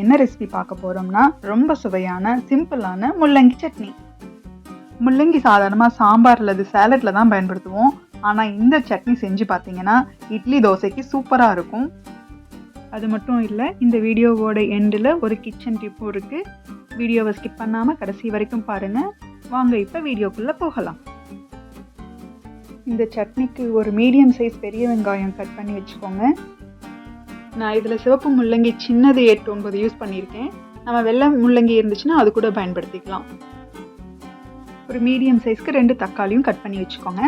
என்ன ரெசிபி பார்க்க போறோம்னா ரொம்ப சுவையான சிம்பிளான முள்ளங்கி சட்னி. முள்ளங்கி சாதாரணமாக சாம்பார் அல்லது சேலட்ல தான் பயன்படுத்துவோம். ஆனால் இந்த சட்னி செஞ்சு பார்த்தீங்கன்னா இட்லி தோசைக்கு சூப்பராக இருக்கும். அது மட்டும் இல்லை, இந்த வீடியோவோட எண்டில் ஒரு கிச்சன் டிப்பும் இருக்கு. வீடியோவை ஸ்கிப் பண்ணாமல் கடைசி வரைக்கும் பாருங்க. வாங்க இப்போ வீடியோக்குள்ளே போகலாம். இந்த சட்னிக்கு ஒரு மீடியம் சைஸ் பெரிய வெங்காயம் கட் பண்ணி வச்சுக்கோங்க. நான் இதில் சிவப்பு முள்ளங்கி சின்னது 8-9 யூஸ் பண்ணியிருக்கேன். நம்ம வெள்ளை முள்ளங்கி இருந்துச்சுன்னா அது கூட பயன்படுத்திக்கலாம். ஒரு மீடியம் சைஸ்க்கு 2 தக்காளியும் கட் பண்ணி வச்சுக்கோங்க.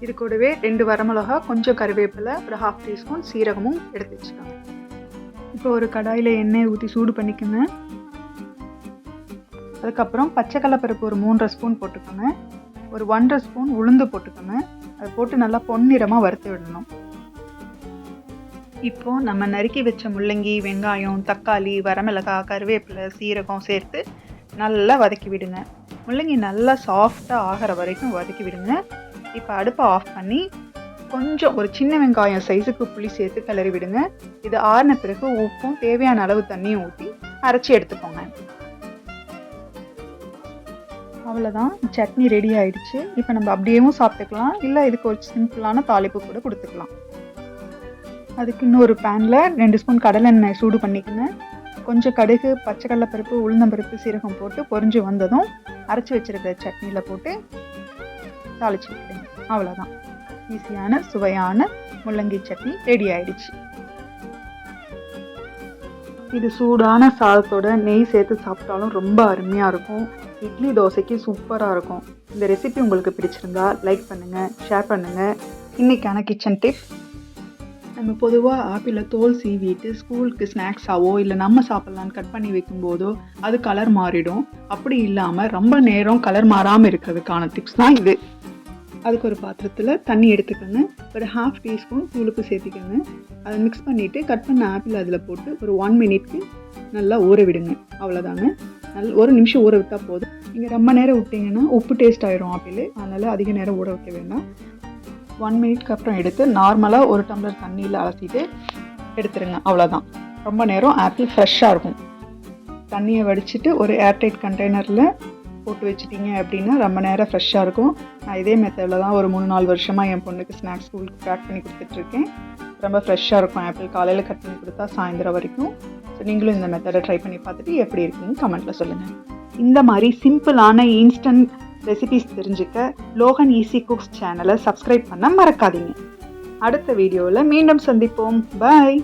இது கூடவே 2 வரமிளகா, கொஞ்சம் கருவேப்பிலை, ஒரு 1/2 டீஸ்பூன் சீரகமும் எடுத்து வச்சுக்கோங்க. இப்போ ஒரு கடாயில் எண்ணெய் ஊற்றி சூடு பண்ணிக்கோங்க. அதுக்கப்புறம் பச்சை கடலைப்பருப்பு ஒரு 3.5 ஸ்பூன் போட்டுக்கோங்க. ஒரு 1.5 ஸ்பூன் உளுந்து போட்டுக்கோங்க. அதை போட்டு நல்லா பொன்னிறமாக வறுத்து விடணும். இப்போ நம்ம நறுக்கி வச்ச முள்ளங்கி, வெங்காயம், தக்காளி, வரமிளகாய், கருவேப்பிலை, சீரகம் சேர்த்து நல்லா வதக்கி விடுங்க. முள்ளங்கி நல்லா சாஃப்டாக ஆகிற வரைக்கும் வதக்கி விடுங்க. இப்போ அடுப்பை ஆஃப் பண்ணி கொஞ்சம் ஒரு சின்ன வெங்காயம் சைஸுக்கு புளி சேர்த்து கிளறி விடுங்க. இது ஆறின பிறகு உப்பும் தேவையான அளவு தண்ணியும் ஊற்றி அரைச்சி எடுத்துக்கோங்க. அவ்வளோதான், சட்னி ரெடி ஆயிடுச்சு. இப்போ நம்ம அப்படியேவும் சாப்பிட்டுக்கலாம், இல்லை இதுக்கு ஒரு சிம்பிளான தாளிப்பு கூட கொடுத்துக்கலாம். அதுக்கு இன்னொரு பேனில் 2 ஸ்பூன் கடலை எண்ணெய் சூடு பண்ணிக்கோங்க. கொஞ்சம் கடுகு, பச்சை கடலைப்பருப்பு, உளுந்தம்பருப்பு, சீரகம் போட்டு பொரிஞ்சு வந்ததும் அரைச்சி வச்சிருக்கிற சட்னியில் போட்டு தாளிச்சு விட்டுடுங்க. அவ்வளோதான், ஈஸியான சுவையான முள்ளங்கி சட்னி ரெடி ஆயிடுச்சு. இது சூடான சாதத்தோட நெய் சேர்த்து சாப்பிட்டாலும் ரொம்ப அருமையாக இருக்கும். இட்லி தோசைக்கு சூப்பராக இருக்கும். இந்த ரெசிபி உங்களுக்கு பிடிச்சிருந்தா லைக் பண்ணுங்கள், ஷேர் பண்ணுங்கள். இன்றைக்கான கிச்சன் டிப்: நம்ம பொதுவாக ஆப்பிளில் தோல் சீவிட்டு ஸ்கூலுக்கு ஸ்நாக்ஸாவோ இல்லை நம்ம சாப்பிட்லான்னு கட் பண்ணி வைக்கும்போதோ அது கலர் மாறிடும். அப்படி இல்லாமல் ரொம்ப நேரம் கலர் மாறாமல் இருக்கிறதுக்கான டிப்ஸ் தான் இது. அதுக்கு ஒரு பாத்திரத்தில் தண்ணி எடுத்துக்கோங்க. ஒரு 1/2 டீஸ்பூன் தூளுப்பு சேர்த்திக்கோங்க. அதை மிக்ஸ் பண்ணிவிட்டு கட் பண்ண ஆப்பிள் அதில் போட்டு ஒரு 1 மினிட்க்கு நல்லா ஊற விடுங்க. அவ்வளோதாங்க, ஒரு நிமிஷம் ஊற விட்டால் போதும். நீங்கள் ரொம்ப நேரம் விட்டிங்கன்னா உப்பு டேஸ்ட் ஆயிரும் ஆப்பிள். அதனால் அதிக நேரம் ஊற வைக்க வேண்டாம். 1 மினிட்க்கு அப்புறம் எடுத்து நார்மலாக 1 டம்ளர் தண்ணியில் அலசிட்டு எடுத்துருங்க. அவ்வளோதான், ரொம்ப நேரம் ஆப்பிள் ஃப்ரெஷ்ஷாக இருக்கும். தண்ணியை வடிச்சிட்டு ஒரு ஏர்டைட் கண்டெய்னரில் போட்டு வச்சிட்டிங்க அப்படின்னா ரொம்ப நேரம் ஃப்ரெஷ்ஷாக இருக்கும். நான் இதே மெத்தடில் தான் ஒரு 3-4 வருஷமாக என் பொண்ணுக்கு ஸ்நாக்ஸ் ஸ்கூலுக்கு பேக் பண்ணி கொடுத்துட்ருக்கேன். ரொம்ப ஃப்ரெஷ்ஷாக இருக்கும் ஆப்பிள். காலையில் கட் பண்ணி கொடுத்தா சாயந்தரம் வரைக்கும். ஸோ நீங்களும் இந்த மெத்தடை ட்ரை பண்ணி பார்த்துட்டு எப்படி இருக்குன்னு கமெண்ட்டில் சொல்லுங்கள். இந்த மாதிரி சிம்பிளான இன்ஸ்டன்ட் ரெசிபிஸ் தெரிஞ்சுக்க லோகன் ஈஸி குக்ஸ் சேனலை சப்ஸ்கிரைப் பண்ண மறக்காதீங்க. அடுத்த வீடியோவில் மீண்டும் சந்திப்போம். பாய்.